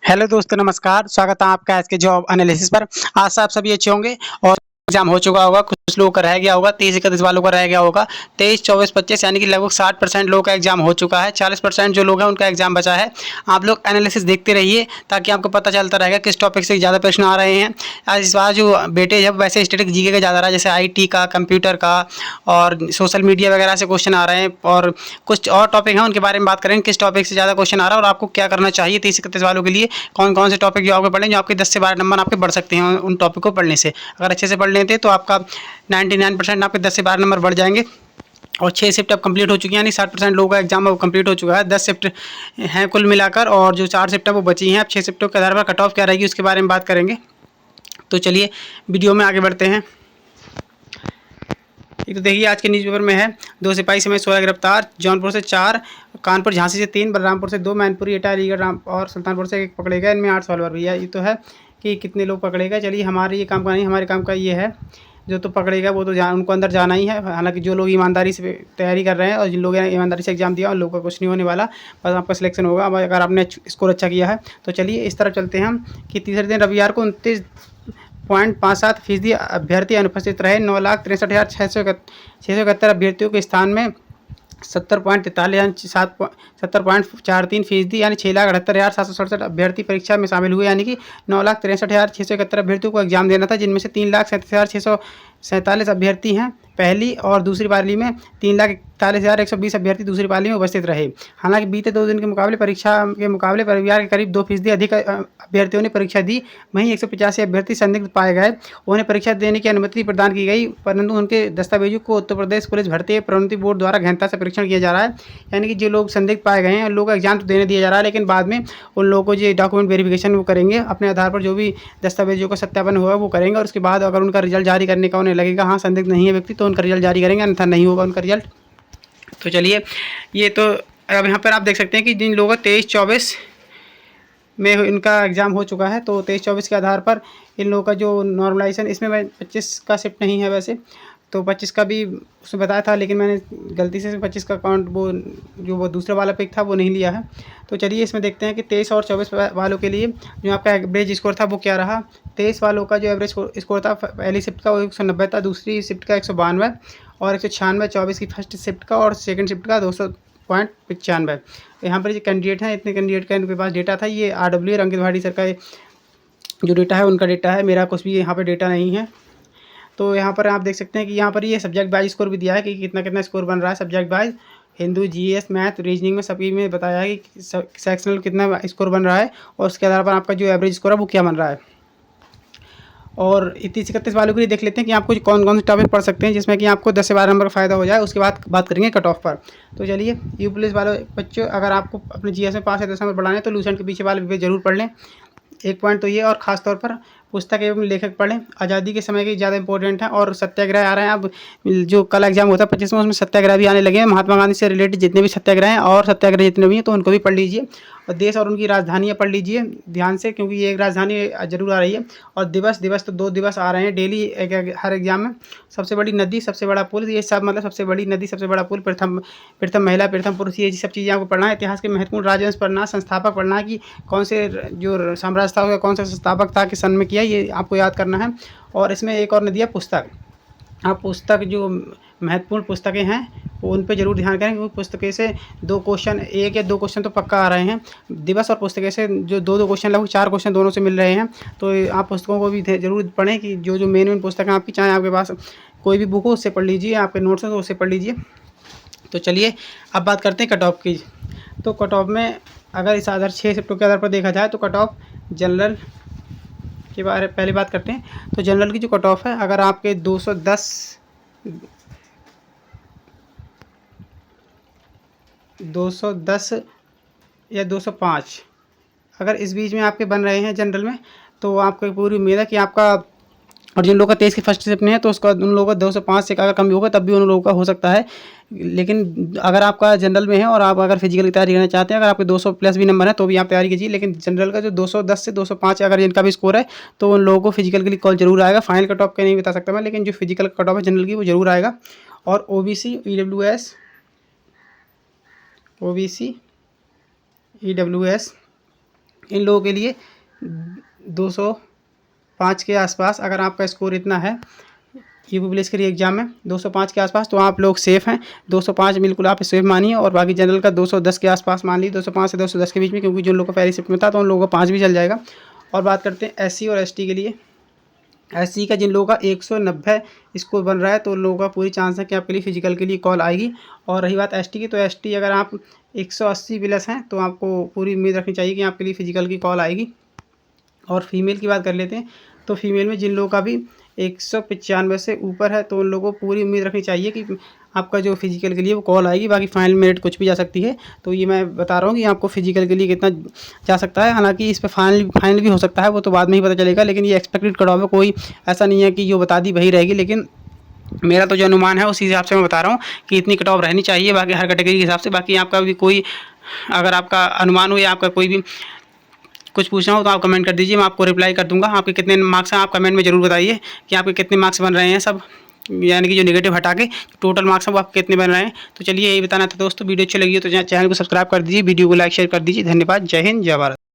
Hello दोस्तों, नमस्कार। स्वागत है आपका आज के जॉब एनालिसिस पर। आशा आप सभी अच्छे होंगे और एग्जाम हो चुका होगा। कुछ लोगों का रह गया होगा, 30-31 वालों का रह गया होगा। 23, 24, 25 यानी कि लगभग 60% लोगों का एग्जाम हो चुका है। 40% जो लोग हैं उनका एग्जाम बचा है। आप लोग एनालिसिस देखते रहिए ताकि आपको पता चलता रहेगा किस टॉपिक से ज़्यादा प्रश्न आ रहे हैं। आज इस बार जो बेटे जब वैसे स्टैटिक जीके का ज़्यादा रहा है, जैसे IT का, कंप्यूटर का और सोशल मीडिया वगैरह से क्वेश्चन आ रहे हैं। और कुछ और टॉपिक हैं उनके बारे में बात करेंगे, किस टॉपिक से ज़्यादा क्वेश्चन आ रहा है और आपको क्या करना चाहिए 30-31 वालों के लिए। कौन कौन से टॉपिक जो आपको पढ़ें, जो आपके 10 से 12 नंबर आपके बढ़ सकते हैं उन टॉपिक को पढ़ने से। अगर अच्छे से पढ़ लेते हैं तो आपका 99% आपके 10 से 12 नंबर बढ़ जाएंगे। और 6 शिफ्ट अब कंप्लीट हो चुकी हैं, यानी 60% लोगों का एग्जाम अब कंप्लीट हो चुका है। 10 शिफ्ट हैं कुल मिलाकर और जो 4 शिफ्ट है वो बची हैं। अब 6 शिफ्टों के आधार पर कट ऑफ क्या रहेगी उसके बारे में बात करेंगे। तो चलिए वीडियो में आगे बढ़ते हैं। एक तो देखिए आज के न्यूज़पेपर में है, 2 सिपाही समेत 16 गिरफ्तार। जौनपुर से 4, कानपुर झांसी से 3, बलरामपुर से 2, मैनपुरी एटा अलीगढ़ और सुल्तानपुर से 1 पकड़े गए। इनमें 8 सवाल भर भैया। ये तो है कि कितने लोग पकड़े गए। चलिए हमारे ये काम का नहीं, हमारे काम का ये है जो तो पकड़ेगा वो तो उनको अंदर जाना ही है। हालांकि जो लोग ईमानदारी से तैयारी कर रहे हैं और जिन लोगों ने ईमानदारी से एग्जाम दिया उन लोगों का कुछ नहीं होने वाला। बस आपका सिलेक्शन होगा अगर आपने स्कोर अच्छा किया है तो। चलिए इस तरफ चलते हैं हम कि तीसरे दिन रविवार को 29.57% अभ्यर्थी अनुपस्थित रहे। 9,63,671 अभ्यर्थियों के स्थान में 70.43% यानी 6,78,767 अभ्यर्थी परीक्षा में शामिल हुए। यानी कि 9,63,671 अभ्यर्थियों को एग्जाम देना था, जिनमें से 3,37,647 अभ्यर्थी हैं पहली और दूसरी पाली में। 3,41,120 अभ्यर्थी दूसरी पाली में उपस्थित रहे। हालांकि बीते 2 दिन के मुकाबले परीक्षा के मुकाबले रविवार के करीब 2% अधिक अभ्यर्थियों ने परीक्षा दी। वहीं 185 अभ्यर्थी संदिग्ध पाए गए, उन्हें परीक्षा देने की अनुमति प्रदान की गई, परंतु उनके दस्तावेजों को उत्तर प्रदेश पुलिस भर्ती प्रोन्नति बोर्ड द्वारा गहनता से परीक्षण किया जा रहा है। यानी कि जो लोग संदिग्ध पाए गए हैं उन लोगों का एग्जाम तो देने दिया जा रहा है, लेकिन बाद में उन लोगों को जो डॉक्यूमेंट वेरिफिकेशन वो करेंगे, अपने आधार पर जो भी दस्तावेजों का सत्यापन होगा वो करेंगे। और उसके बाद अगर उनका रिजल्ट जारी करने का उन्हें लगेगा हाँ संदिग्ध नहीं है व्यक्ति, तो उनका रिजल्ट जारी करेंगे, अन्यथा नहीं होगा उनका रिजल्ट। तो चलिए ये तो अब यहाँ पर आप देख सकते हैं कि जिन लोगों का 23-24 में इनका एग्ज़ाम हो चुका है, तो 23-24 के आधार पर इन लोगों का जो नॉर्मलाइजेशन, इसमें मैं 25 का शिफ्ट नहीं है वैसे, तो 25 का भी उसमें बताया था, लेकिन मैंने गलती से 25 का अकाउंट वो दूसरा वाला पिक था वो नहीं लिया है। तो चलिए इसमें देखते हैं कि 23 और 24 वालों के लिए जो आपका एवरेज स्कोर था वो क्या रहा। 23 वालों का जो एवरेज स्कोर था पहली शिफ्ट का वो 190 था, दूसरी शिफ्ट का 192 और 196, 24 की फर्स्ट शिफ्ट का और सेकंड शिफ्ट का 200.95। यहाँ पर जो कैंडिडेट हैं, इतने कैंडिडेट का इनके पास डेटा था। ये RW और अंकित भाटी सर का जो डेटा है उनका डेटा है, मेरा कुछ भी यहाँ पर डेटा नहीं है। तो यहाँ पर आप देख सकते हैं कि यहाँ पर ये सब्जेक्ट वाइज स्कोर भी दिया है कि कितना कितना स्कोर बन रहा है subject wise. Hindu, GS, math, reasoning में सभी में बताया है कि सेक्शनल कितना स्कोर बन रहा है और उसके आधार पर आपका जो एवरेज स्कोर है वो क्या बन रहा है। और 30-31 वालों के लिए देख लेते हैं कि आपको कौन कौन से टॉपिक पढ़ सकते हैं जिसमें कि आपको 10 से 12 नंबर का फ़ायदा हो जाए। उसके बाद बात करेंगे कट ऑफ पर। तो चलिए यू पुलिस वाले बच्चों, अगर आपको अपने GS में 5 से 10 नंबर बढ़ाने तो लूसेंट के पीछे वाले पेज जरूर पढ़ लें। एक पॉइंट तो ये, और ख़ास तौर पर पुस्तक एवं लेखक पढ़ें। आज़ादी के समय की ज़्यादा इंपॉर्टेंट है और सत्याग्रह आ रहे हैं। अब जो कल एग्जाम होता है 25 में, उसमें सत्याग्रह भी आने लगे हैं। महात्मा गांधी से रिलेटेड जितने भी सत्याग्रह हैं और सत्याग्रह जितने भी हैं तो उनको भी पढ़ लीजिए। और देश और उनकी राजधानियाँ पढ़ लीजिए ध्यान से, क्योंकि ये एक राजधानी जरूर आ रही है। और दिवस तो 2 दिवस आ रहे हैं डेली हर एग्जाम में। सबसे बड़ी नदी, सबसे बड़ा पुल, ये सब मतलब सबसे बड़ी नदी, सबसे बड़ा पुल, प्रथम महिला, प्रथम पुरुष, ये सब चीज़ें आपको पढ़ना है। इतिहास के महत्वपूर्ण राजवंश पढ़ना, संस्थापक पढ़ना कि कौन से जो साम्राज्य था उसका कौन सा संस्थापक था, किस सन में किया, ये आपको याद करना है। और इसमें एक और नदी है पुस्तक। आप पुस्तक जो महत्वपूर्ण पुस्तकें हैं वो उन पे जरूर ध्यान करें, क्योंकि पुस्तकें से 2 क्वेश्चन, 1 या 2 क्वेश्चन तो पक्का आ रहे हैं। दिवस और पुस्तकें से जो 2-2 क्वेश्चन, लगभग 4 क्वेश्चन दोनों से मिल रहे हैं। तो आप पुस्तकों को भी जरूर पढ़ें कि जो मेन पुस्तकें आपकी, चाहे आपके पास कोई भी बुक हो उससे पढ़ लीजिए, आपके नोट्स हैं तो उससे पढ़ लीजिए। तो चलिए अब बात करते हैं कट ऑफ की। तो कट ऑफ में अगर इस आधार 6 शिफ्टों के आधार पर देखा जाए तो कट ऑफ जनरल के बारे पहले बात करते हैं। तो जनरल की जो कट ऑफ है, अगर आपके 210 या 205 अगर इस बीच में आपके बन रहे हैं जनरल में, तो आपको पूरी उम्मीद है कि आपका, और जिन लोगों का 23 की फर्स्ट शिफ्ट में है तो उसका उन लोगों का 205 से अगर कम भी होगा तब भी उन लोगों का हो सकता है। लेकिन अगर आपका जनरल में है और आप अगर फिजिकल की तैयारी करना चाहते हैं, अगर आपके 200 प्लस भी नंबर है तो भी आप तैयारी कीजिए। लेकिन जनरल का जो 210 से 205 अगर जिनका भी स्कोर है तो उन लोगों को फिजिकल के लिए कॉल जरूर आएगा। फाइनल कट ऑफ का नहीं बता सकता मैं, लेकिन जो फिजिकल कट ऑफ है जनरल की वो जरूर आएगा। और OBC, EWS इन लोगों के लिए 205 के आसपास अगर आपका स्कोर इतना है यूपी पुलिस के लिए एग्जाम में 205 के आसपास, तो आप लोग सेफ़ हैं। 205 बिल्कुल आप सेफ मानिए। और बाकी जनरल का 210 के आसपास मान लीजिए, 205 से 210 के बीच में, क्योंकि जिन लोगों को पहली शिफ्ट में था तो उन लोगों को 5 भी चल जाएगा। और बात करते हैं एससी और एसटी के लिए। एससी का जिन लोगों का 190 स्कोर बन रहा है तो उन लोगों का पूरी चांस है कि आपके लिए फिजिकल के लिए कॉल आएगी। और रही बात एसटी की, तो एसटी अगर आप 180 प्लस हैं तो आपको पूरी उम्मीद रखनी चाहिए कि आपके लिए फिजिकल की कॉल आएगी। और फीमेल की बात कर लेते हैं, तो फीमेल में जिन लोगों का भी 195 से ऊपर है तो उन लोगों को पूरी उम्मीद रखनी चाहिए कि आपका जो फिजिकल के लिए वो कॉल आएगी। बाकी फाइनल मेरिट कुछ भी जा सकती है, तो ये मैं बता रहा हूँ कि आपको फिजिकल के लिए कितना जा सकता है। हालांकि इस पर फाइनल भी हो सकता है, वो तो बाद में ही पता चलेगा। लेकिन ये एक्सपेक्टेड कट ऑफ है, कोई ऐसा नहीं है कि जो बता दी वही रहेगी। लेकिन मेरा तो जो अनुमान है उसी हिसाब से मैं बता रहा हूँ कि इतनी कट ऑफ रहनी चाहिए, बाकी हर कैटेगरी के हिसाब से। बाकी आपका भी कोई अगर आपका अनुमान हो या आपका कोई भी कुछ पूछना हो तो आप कमेंट कर दीजिए, मैं आपको रिप्लाई कर दूंगा। आपके कितने मार्क्स हैं आप कमेंट में ज़रूर बताइए कि आपके कितने मार्क्स बन रहे हैं सब, यानी कि जो नेगेटिव हटा के टोटल मार्क्स हैं वो आपके कितने बन रहे हैं। तो चलिए यही बताना था दोस्तों। वीडियो अच्छी लगी हो तो चैनल को सब्सक्राइब कर दीजिए, वीडियो को लाइक शेयर कर दीजिए। धन्यवाद। जय हिंद, जय भारत।